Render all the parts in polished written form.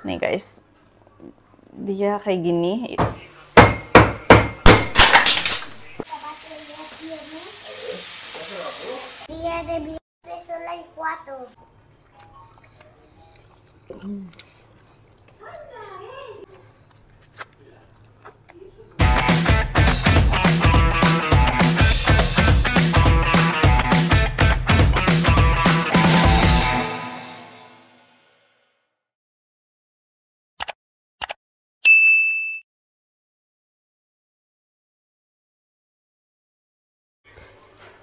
Nih guys, dia kayak gini. Dia de solo hay 4.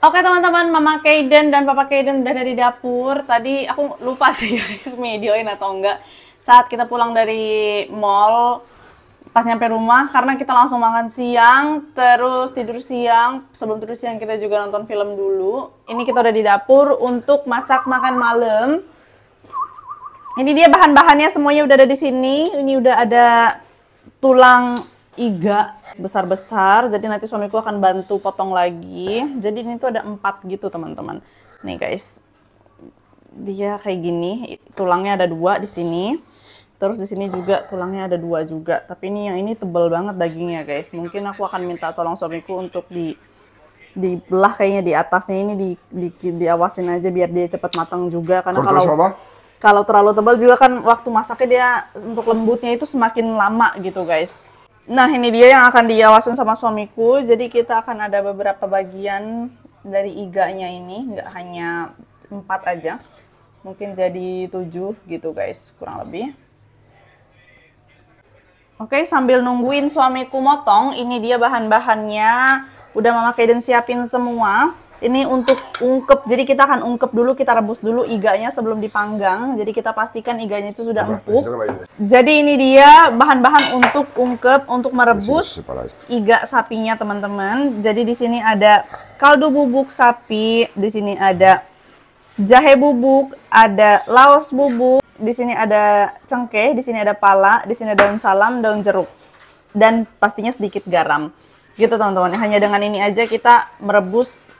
Oke teman-teman, Mama Kaiden dan Papa Kaiden udah dari dapur. Tadi aku lupa sih guys, videoin atau enggak. Saat kita pulang dari mall, pas nyampe rumah, karena kita langsung makan siang, terus tidur siang. Sebelum tidur siang kita juga nonton film dulu. Ini kita udah di dapur untuk masak makan malam. Ini dia bahan-bahannya, semuanya udah ada di sini. Ini udah ada tulang iga besar-besar, jadi nanti suamiku akan bantu potong lagi. Jadi ini tuh ada 4 gitu teman-teman. Nih guys, dia kayak gini, tulangnya ada 2 di sini. Terus di sini juga tulangnya ada 2 juga. Tapi ini yang ini tebel banget dagingnya guys. Mungkin aku akan minta tolong suamiku untuk dibelah kayaknya di atasnya ini diawasin aja biar dia cepat matang juga. Karena kalau terlalu tebal juga kan waktu masaknya dia untuk lembutnya itu semakin lama gitu guys. Nah ini dia yang akan diawasin sama suamiku. Jadi kita akan ada beberapa bagian dari iganya ini, nggak hanya 4 aja. Mungkin jadi 7 gitu guys, kurang lebih. Oke, sambil nungguin suamiku motong, ini dia bahan-bahannya. Udah Mama Kaiden siapin semua. Ini untuk ungkep, jadi kita akan ungkep dulu, kita rebus dulu iganya sebelum dipanggang. Jadi kita pastikan iganya itu sudah empuk. Jadi ini dia bahan-bahan untuk ungkep, untuk merebus iga sapinya teman-teman. Jadi di sini ada kaldu bubuk sapi, di sini ada jahe bubuk, ada laos bubuk, di sini ada cengkeh, di sini ada pala, di sini ada daun salam, daun jeruk, dan pastinya sedikit garam. Gitu teman-teman. Hanya dengan ini aja kita merebus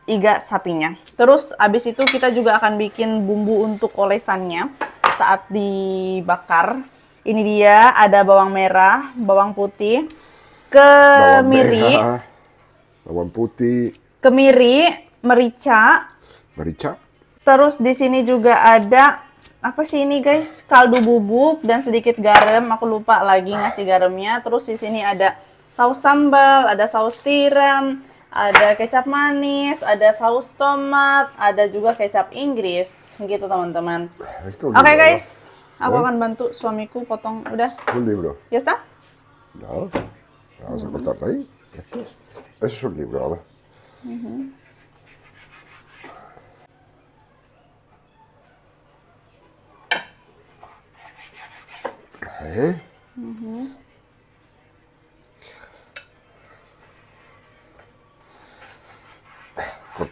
iga sapinya. Terus abis itu kita juga akan bikin bumbu untuk olesannya saat dibakar. Ini dia ada bawang merah, bawang putih, bawang putih, kemiri, merica. Terus di sini juga ada apa sih ini guys? Kaldu bubuk dan sedikit garam. Aku lupa lagi ngasih garamnya. Terus di sini ada saus sambal, ada saus tiram, ada kecap manis, ada saus tomat, ada juga kecap Inggris, gitu teman-teman. Oke guys, aku akan bantu suamiku potong. Udah? Un libro. Ya está? No, vamos a cortar ahí. Eso es un libro, a ver.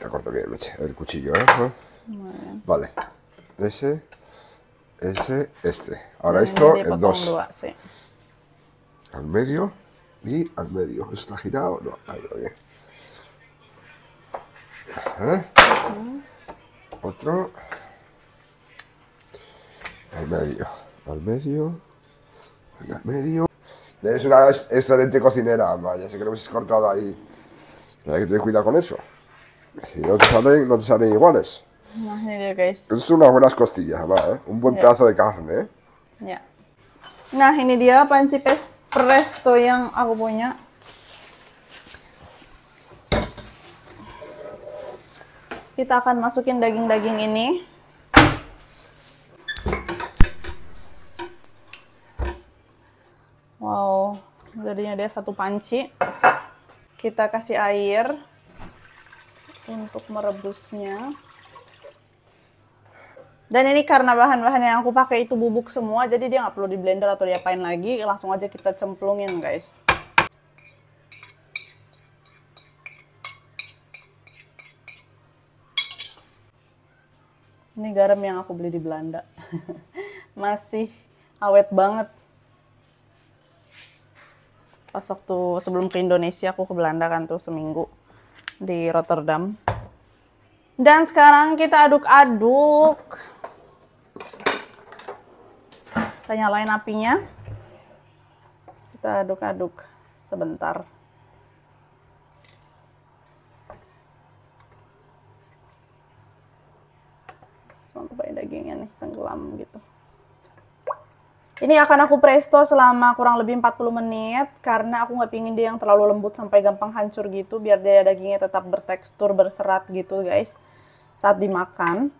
Corta bien, el cuchillo, ¿eh? Vale. Ese, este. Ahora esto en 2. Sí. Al medio y al medio. ¿Eso está girado? No, ahí va bien. Otro. Al medio. Y al medio. Eres una excelente cocinera, vaya, sé que lo habéis cortado ahí. Hay que tener cuidado con eso. Si no te salen iguales. Nah ini dia guys. Es unas buenas costillas, ¿eh? Un buen pedazo de carne, ¿eh? Ya. Nah ini dia panci presto yang aku punya. Kita akan masukin daging-daging ini. Wow, jadinya dia 1 panci. Kita kasih air untuk merebusnya. Dan ini karena bahan-bahan yang aku pakai itu bubuk semua, jadi dia nggak perlu di blender atau diapain lagi, langsung aja kita cemplungin guys. Ini garam yang aku beli di Belanda. Masih awet banget. Pas waktu sebelum ke Indonesia aku ke Belanda kan tuh seminggu di Rotterdam. Dan sekarang kita aduk-aduk. Saya nyalain apinya. Kita aduk-aduk sebentar. Sampai dagingnya nih tenggelam gitu. Ini akan aku presto selama kurang lebih 40 menit karena aku nggak pingin dia yang terlalu lembut sampai gampang hancur gitu, biar dia dagingnya tetap bertekstur, berserat gitu guys saat dimakan.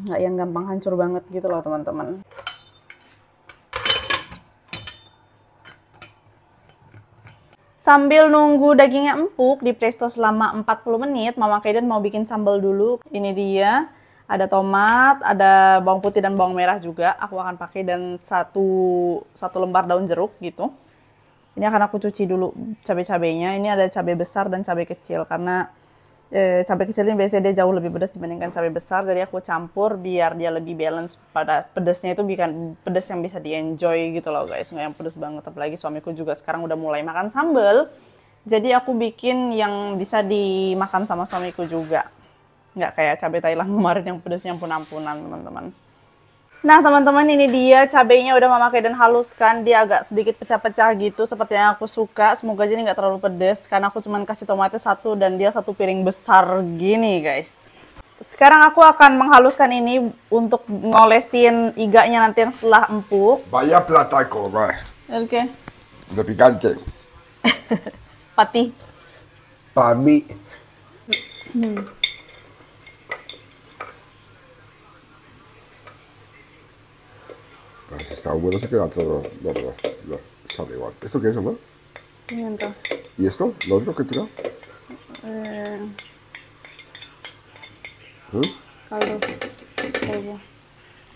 Nggak yang gampang hancur banget gitu loh teman-teman. Sambil nunggu dagingnya empuk di presto selama 40 menit, Mama Kaiden mau bikin sambal dulu. Ini dia. Ada tomat, ada bawang putih dan bawang merah juga. Aku akan pakai dan satu lembar daun jeruk gitu. Ini akan aku cuci dulu cabai-cabainya. Ini ada cabai besar dan cabai kecil karena cabai kecil ini biasanya dia jauh lebih pedas dibandingkan cabai besar. Jadi aku campur biar dia lebih balance pada pedasnya itu, bukan pedas yang bisa di-enjoy gitu loh guys. Nggak yang pedas banget. Apalagi suamiku juga sekarang udah mulai makan sambal. Jadi aku bikin yang bisa dimakan sama suamiku juga. Nggak kayak cabai Thailand kemarin yang pedasnya ampun-ampunan teman-teman. Nah teman-teman, ini dia cabainya udah Mama Kaiden haluskan. Dia agak sedikit pecah-pecah gitu seperti yang aku suka. Semoga aja ini nggak terlalu pedas karena aku cuma kasih tomatnya satu dan dia satu piring besar gini guys. Sekarang aku akan menghaluskan ini untuk ngolesin iganya nanti setelah empuk. Vaya plataco, va. Oke. De picante. Pati. Para mí. Pero si está bueno se queda todo. No, sabe igual. ¿Esto qué es, mamá? Pimienta. ¿Y esto? ¿Lo otro que tira? Kaldu.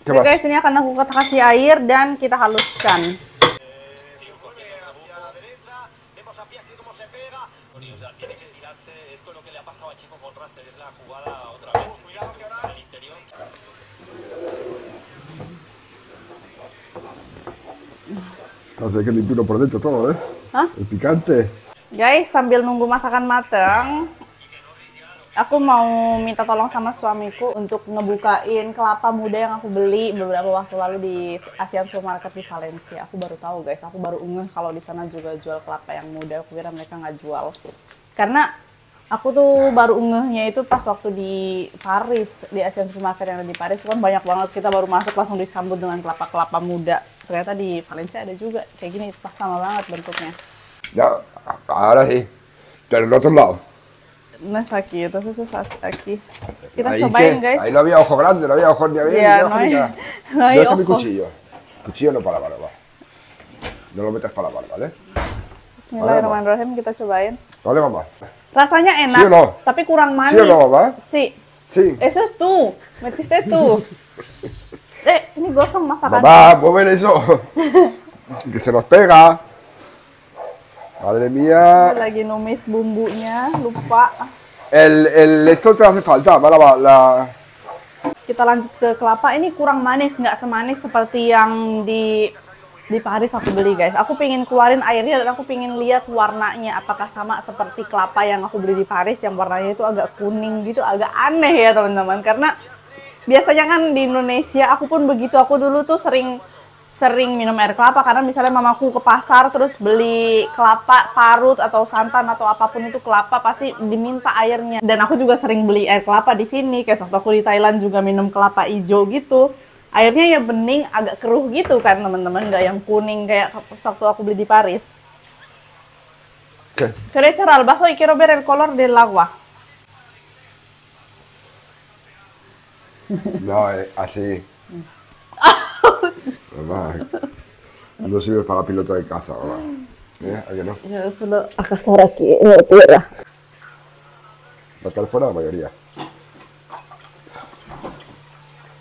¿Qué Oke más? guys, ini akan aku kasih air dan kita haluskan. Estás de que limpio por dentro todo, ¿eh? Hah? El picante. Guys, sambil nunggu masakan mateng, aku mau minta tolong sama suamiku untuk ngebukain kelapa muda yang aku beli beberapa waktu lalu di Asian Supermarket di Valencia. Aku baru tahu guys, aku baru ngeh kalau di sana juga jual kelapa yang muda. Aku kira mereka nggak jual. Karena aku tuh baru ngehnya itu pas waktu di Paris, di Asian Supermarket yang ada di Paris. Itu kan banyak banget, kita baru masuk langsung disambut dengan kelapa-kelapa muda. Ternyata di Valencia ada juga kayak gini, pas sama banget bentuknya. Ya, ahora sí. Pero en otro lado. No es aquí, entonces es aquí. Kita Ahí, cobain ¿qué? guys. Ahí no había ojo grande, no había ojos ni había Iya, ni ojos no ni hay- nada. no hay ¿Dónde está mi ojos. cuchillo? Cuchillo no para lavar, va. No lo metas para lavar, ¿vale? Bismillahirrahmanirrahim, kita cobain. ¿Vale, mamá? Rasanya enak, Sí o no? tapi kurang manis. Sí o no, Mama? Sí. Sí. Eso es tú, metiste tú. Ini gosong masakan. Mamá, mueve eso. Que se nos pega. Madre mía. Lagi numis bumbunya, lupa. Esto te hace falta, va la... Kita lanjut ke kelapa. Ini kurang manis, nggak semanis seperti yang di Paris aku beli guys. Aku pingin keluarin airnya dan aku pingin lihat warnanya apakah sama seperti kelapa yang aku beli di Paris yang warnanya itu agak kuning gitu, agak aneh ya teman-teman. Karena biasanya kan di Indonesia aku pun begitu. Aku dulu tuh sering minum air kelapa karena misalnya mamaku ke pasar terus beli kelapa parut atau santan atau apapun itu kelapa pasti diminta airnya. Dan aku juga sering beli air kelapa di sini, kayak waktu aku di Thailand juga minum kelapa hijau gitu. Airnya ya bening, agak keruh gitu kan teman-teman, nggak yang kuning kayak waktu aku beli di Paris. ¿Qué? ¿Querés echar al vaso y quiero ver el color del agua? No, así. Mamá, no sirve para piloto de caza, mamá. ¿A que no? Ya solo a cazar aquí en la tierra. Sacar fuera la mayoría.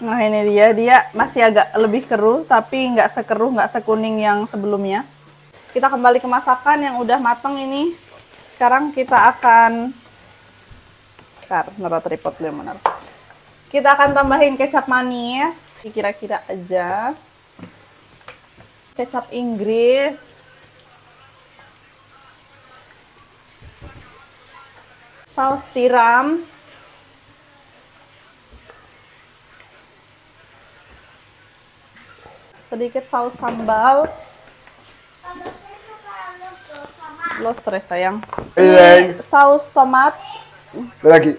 Nah ini dia masih agak lebih keruh, tapi nggak sekeruh, nggak sekuning yang sebelumnya. Kita kembali ke masakan yang udah mateng ini. Sekarang kita akan, naruh tripod dulu yang benar. Kita akan tambahin kecap manis, kira-kira aja. Kecap Inggris. Saus tiram. sedikit saus sambal. Los tres sayang. Ini saus tomat. Ven aquí.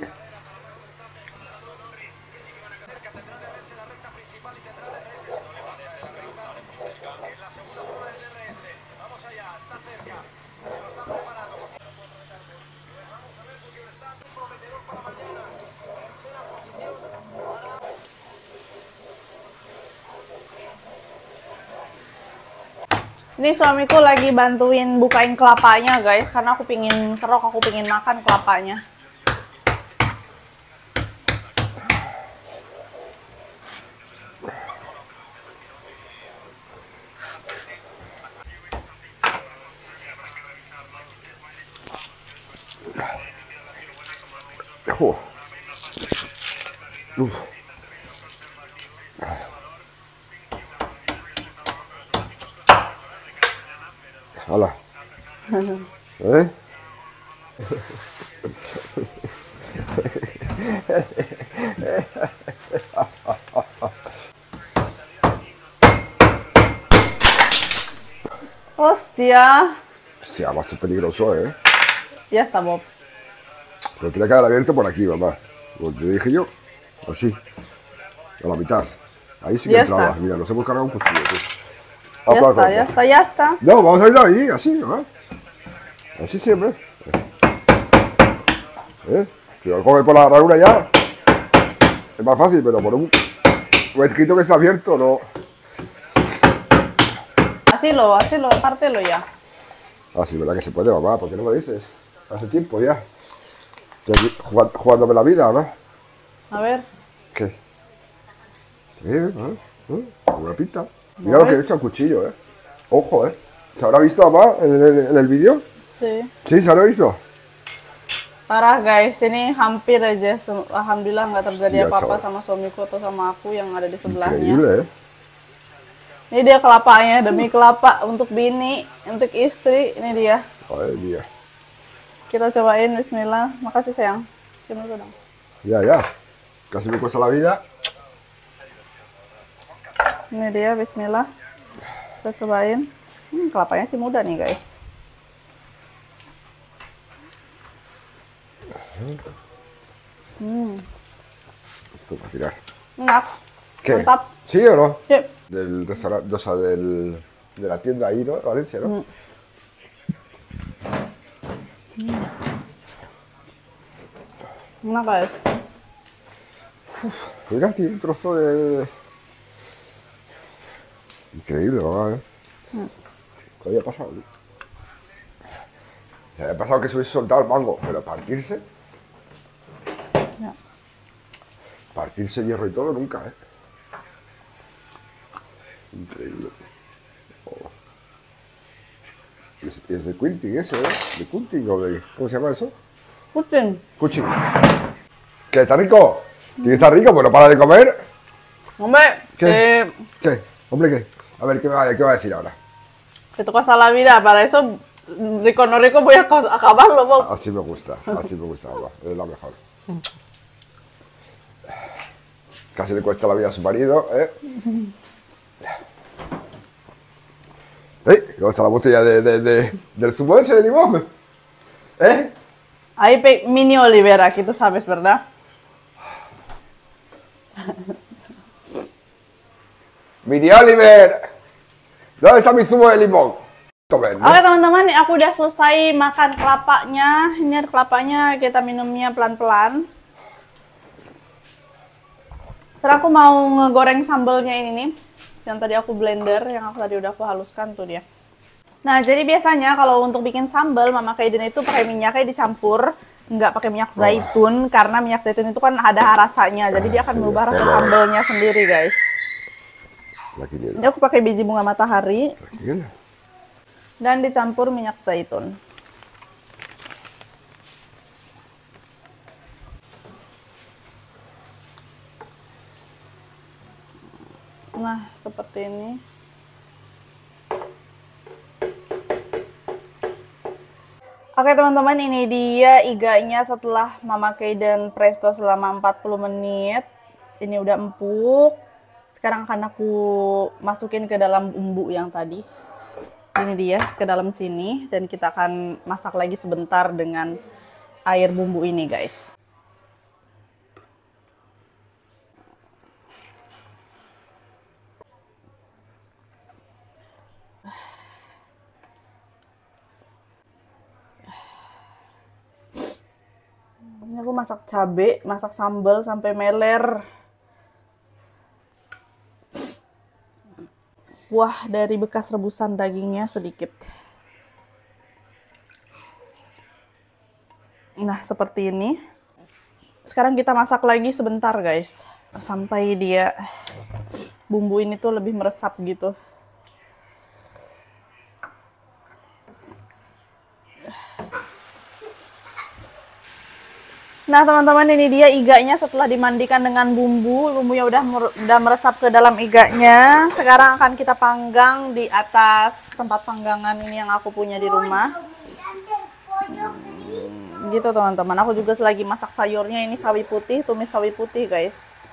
Ini suamiku lagi bantuin bukain kelapanya guys, karena aku pingin kerok, aku pingin makan kelapanya. Hola. ¿Eh? Hostia. Hostia, macho, peligroso, ¿eh? Ya está, Bob. Pero tiene que haber abierto por aquí, mamá. Como te dije yo. Así. A la mitad. Ahí sí que Ya entraba. está. Mira, nos hemos cargado un cuchillo, tío. Ya está, ya está, ya está. No, vamos a ir ahí, así, ¿no? Así siempre. Si lo coge por la ranura ya, es más fácil, pero por un huequito que está abierto, no. Asilo, pártelo ya. Ah, sí, verdad que se puede, mamá, ¿por qué no me dices? Hace tiempo ya. Estoy aquí jugándome la vida, ¿no? A ver. ¿Qué? Una pinta. Mira lo que he hecho al cuchillo, Ojo, ¿Se habrá visto, mamá, en el vídeo? Sí. Sí, ¿se habrá visto? Parah guys, ini hampir aja. Alhamdulillah nggak terjadi Iya, apa-apa coy. sama suamiku atau sama aku yang ada di sebelahnya. Increíble, Ini dia kelapanya, demi kelapa untuk bini, untuk istri. Ini dia. Madre mía. Kita cobain, bismillah. Makasih sayang. Coba dong. Ya. Casi me cuesta la vida. Ini dia, bismillah. Kita cobain. Kelapanya sih muda nih guys. Esto para tirar. Enak. ¿Qué? Mantap. ¿Sí o no? Sí. Del restaurante, o sea, de la tienda ahí, ¿no? Valencia, ¿no? Enak guys. Mira, tiene un trozo de... Increíble, mamá, ¿Qué había pasado? Se había pasado que se hubiese soltado el mango, pero partirse... Ya. Partirse hierro y todo, nunca, Increíble. Oh. Es de quilting ese, ¿De quilting o de... ¿Cómo se llama eso? Kucing. Kuching. ¿Qué? ¿Está rico? ¿Tiene que estar rico? Bueno, para de comer. Hombre, ¿Qué? ¿Qué? Hombre, ¿qué? A ver, ¿qué va a decir ahora? que tocas a la vida, para eso, rico no rico, voy a acabarlo, Bob. Así me gusta, mamá. Es la mejor. Casi le cuesta la vida a su marido, ¿Dónde está la botella del zumo ese de limón? Hay mini Olivera, aquí tú sabes, ¿verdad? Mini Oliver, ¿dónde está mi zumo de limón? Oke teman-teman, nih aku udah selesai makan kelapanya. Ini ada kelapanya, kita minumnya pelan-pelan. Sekarang aku mau ngegoreng sambelnya ini nih. Yang tadi aku blender, yang tadi udah aku haluskan tuh dia. Nah, jadi biasanya kalau untuk bikin sambal, Mama Kaiden itu pakai minyaknya dicampur, nggak pakai minyak zaitun, karena minyak zaitun itu kan ada rasanya, jadi dia akan merubah rasa sambalnya sendiri, guys. Ini aku pakai biji bunga matahari, dan dicampur minyak zaitun. Nah, seperti ini. Oke teman-teman, ini dia iganya setelah Mama Kaiden presto selama 40 menit. Ini udah empuk. Sekarang akan aku masukin ke dalam bumbu yang tadi. Ini dia, ke dalam sini. Dan kita akan masak lagi sebentar dengan air bumbu ini, guys. Ini aku masak cabai, masak sambal sampai meler. Kuah dari bekas rebusan dagingnya sedikit. Nah, seperti ini. Sekarang kita masak lagi sebentar, guys. Sampai dia bumbu ini tuh lebih meresap gitu. Nah, teman-teman, ini dia iganya setelah dimandikan dengan bumbu. Bumbunya udah meresap ke dalam iganya. Sekarang akan kita panggang di atas tempat panggangan ini yang aku punya di rumah. Gitu, teman-teman. Aku juga lagi masak sayurnya. Ini sawi putih, tumis sawi putih, guys.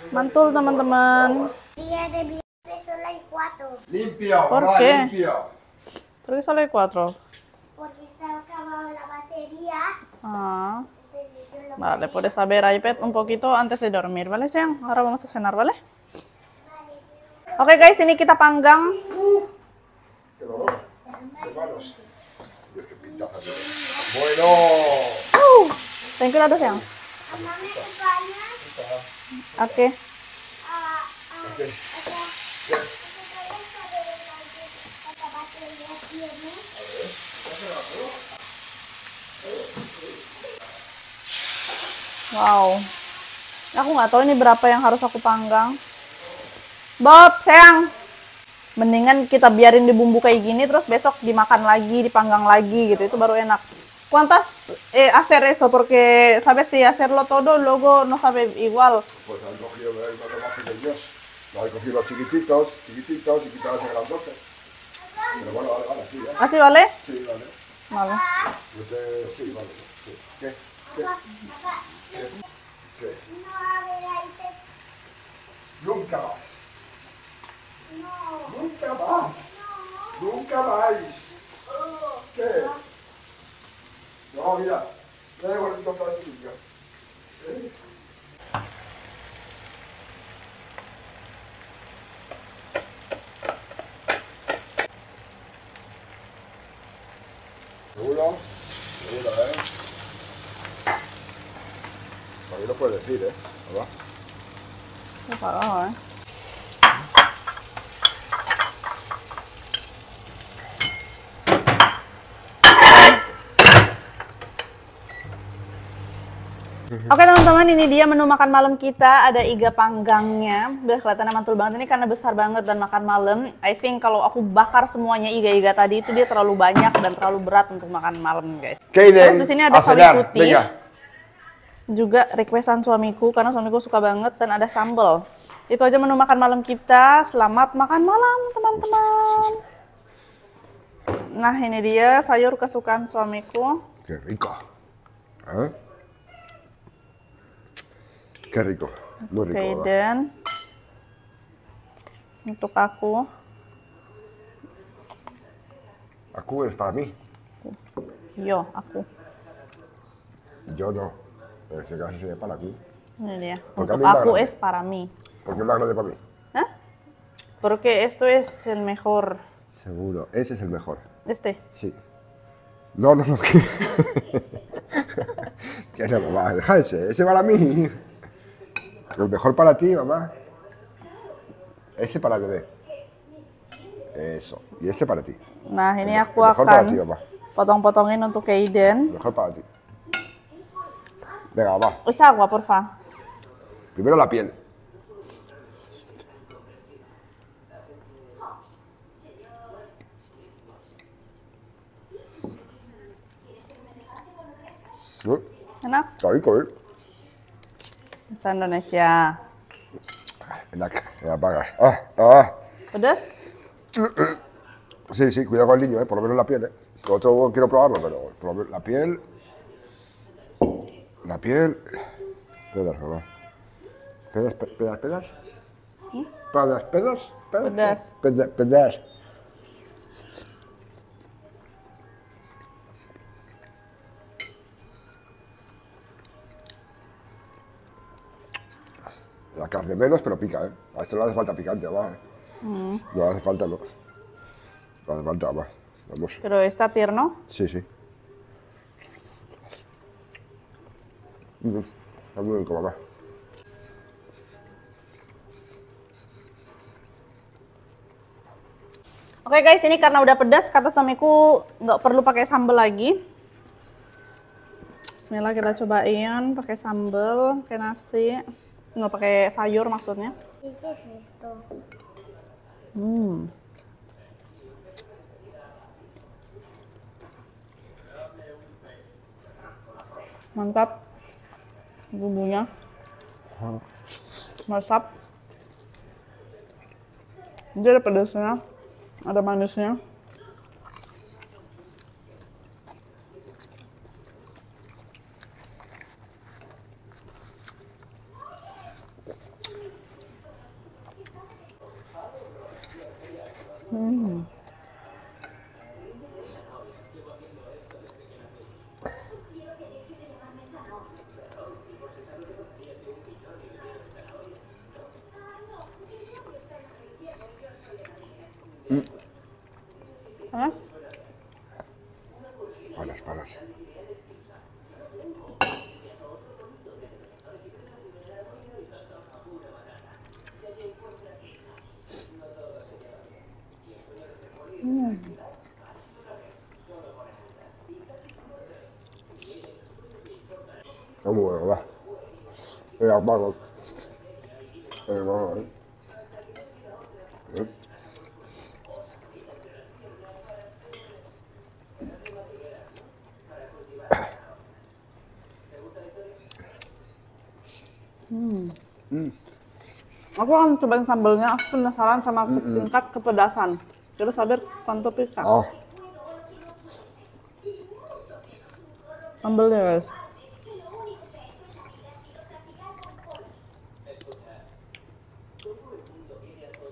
Mantul, teman-teman. Dia debe solo hay 4. Limpio, ¿Por mamá, qué? limpio. ¿Por qué solo hay 4? Porque se ha acabado la batería. Ah, Entonces yo lo vale, puedes saber iPad un poquito antes de dormir, ¿vale, sayang? Ahora vamos a cenar, ¿vale? Oke, guys, ini kita panggang. Qué dolor. De manos. Dios, qué pintaza tiene. Bueno. Thank you, Lado, sayang. Mamá me acompaña Oke. ¿Cuánta batería tiene? Wow. Aku nggak tahu ini berapa yang harus aku panggang. Bob, sayang. Mendingan kita biarin di bumbu kayak gini, terus besok dimakan lagi, dipanggang lagi gitu. Itu baru enak. ¿Cuántas hacer eso? Porque, ¿sabes? Si hacerlo todo, luego no sabe igual. Pues han cogido los más pequeños. Los han cogido los chiquititos, chiquititos y quitado ese grandote. Pero bueno, vale, vale, sí, ¿eh? ¿Así vale? Sí, vale. Vale. Sí, vale. Sí. ¿Qué? ¿Qué? ¿Qué? No, a ver, ahí te... Nunca más. No, Nunca más. Nunca más. ¿Qué? No, mira. Me da igual el toque de niño. ¿Eh? ¿Seguro? Seguro, ¿eh? También lo puedes decir, ¿eh? ¿Verdad? Qué cagado, ¿eh? Oke, teman-teman, ini dia menu makan malam kita. Ada iga panggangnya. Udah kelihatannya mantul banget. Ini karena besar banget dan makan malam. I think kalau aku bakar semuanya iga-iga tadi itu dia terlalu banyak dan terlalu berat untuk makan malam, guys. Terus di sini ada sawi putih. Juga requestan suamiku karena suamiku suka banget, dan ada sambal. Itu aja menu makan malam kita. Selamat makan malam, teman-teman. Nah, ini dia sayur kesukaan suamiku. Qué rico. ¿Eh? Qué rico. Muy rico. Oke, ¿verdad? dan untuk aku. Aku es para mí. Yo, aku. Yo no. En este caso sería para mí. Ini dia. Porque Untuk a mí me aku agrada. es para mí. ¿Por qué es más grande para mí? ¿Eh? Porque esto es el mejor. Seguro. Ese es el mejor. Este. Sí. No, no, no. Que no, mamá. Deja ese. Ese para mí. El mejor para ti, mamá. Ese para el bebé. Eso. Y este para ti. Nah, ini aku El mejor para akan ti, mamá. potong-potongin untuk Kaiden. El mejor para ti. Venga, mamá. Echa agua, porfa. Primero la piel. Enak? Está rico, ¿eh? Bahasa Indonesia. Enak. Ya, apaga. Pedas? Sí, sí, cuidado con el niño, por lo menos la piel. Lo otro quiero probarlo, pero por lo menos la piel. La piel. Pedas, ¿verdad? Pedas. Pedas, pedas, Pedas. pedas, pedas. La carne menos, pero pica, ¿eh? A esto no hace falta picante, va. No hace falta, no. No hace falta, va. Vamos. Pero está tierno. Sí, sí. Está muy rico, mamá. Oke guys, ini karena udah pedas, kata suamiku nggak perlu pakai sambal lagi. Bismillah, kita cobain pakai sambal, pakai nasi, nggak pakai sayur maksudnya. ¿Qué es esto? Mantap, bumbunya, masap. Jadi ada pedasnya, ada manisnya. Panas? Panas, panas. Está muy bueno, va. Venga, vamos. Venga, vamos. Aku akan cobain sambalnya, aku penasaran sama tingkat kepedasan. Quiero saber cuánto pica. Oh, Sambalnya guys.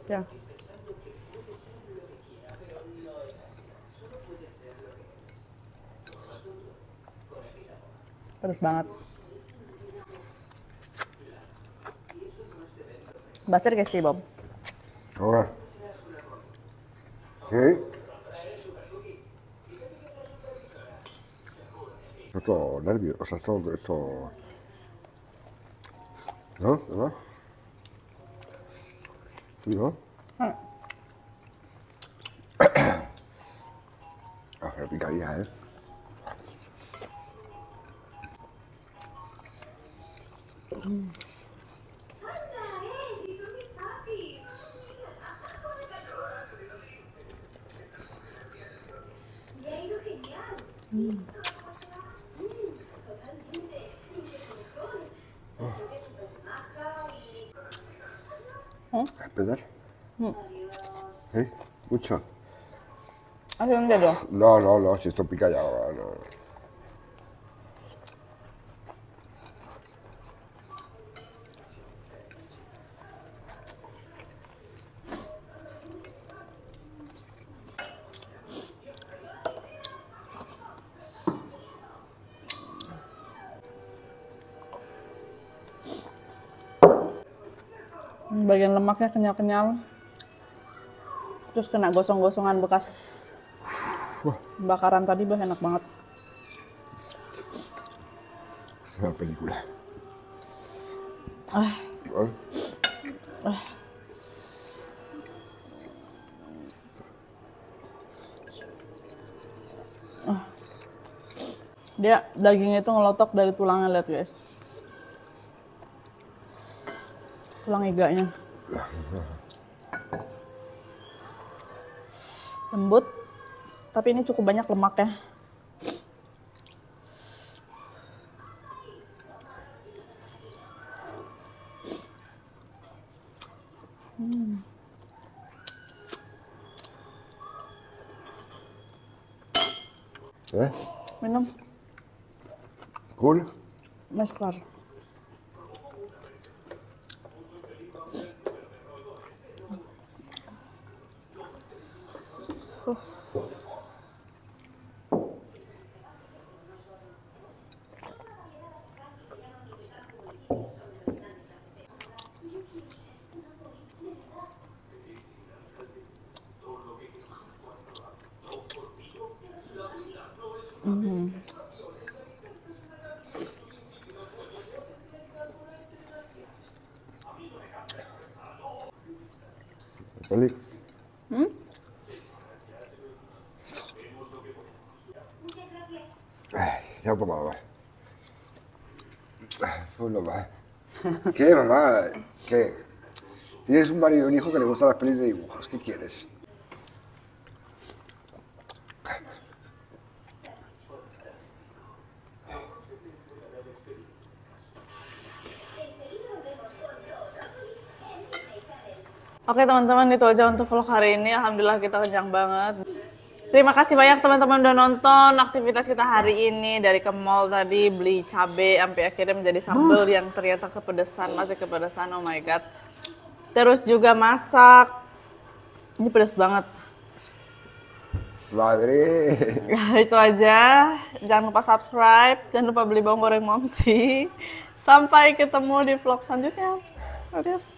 Ya. Pedas banget. Basir guys sih, Bob. ahora. ¿Sí? Esto nervio, o sea, esto... ¿No? ¿Verdad? Sí, ¿no? Ah, Ah, pero picadilla, ¿eh? ¿Pedas? ¿Sí? ¿Mucho? Hace un dedo. No, no, no, si esto pica ya, no. Bagian lemaknya kenyal-kenyal. Terus kena gosong-gosongan bekas bakaran tadi, bah enak banget. Es una película. Ah, ¿Eh? dia dagingnya itu ngelotok dari tulangnya, lihat guys. Tulang iganya. Lembut, tapi ini cukup banyak lemaknya. ¿Eh? Minum, ¿Cool? mezclar. Balik. Ya un poco más. Pues lo más. ¿Qué, mamá? ¿Qué? Tienes un marido y un hijo que le gustan las pelis de dibujos. ¿Qué quieres? Oke teman-teman, itu aja untuk vlog hari ini. Alhamdulillah kita kenyang banget. Terima kasih banyak teman-teman udah nonton aktivitas kita hari ini. Dari ke mall tadi beli cabai sampai akhirnya menjadi sambal yang ternyata kepedesan, masih kepedesan, oh my god. Terus juga masak. Ini pedas banget. Madre. Ya, itu aja. Jangan lupa subscribe, jangan lupa beli bawang goreng Momsi. Sampai ketemu di vlog selanjutnya. Adios.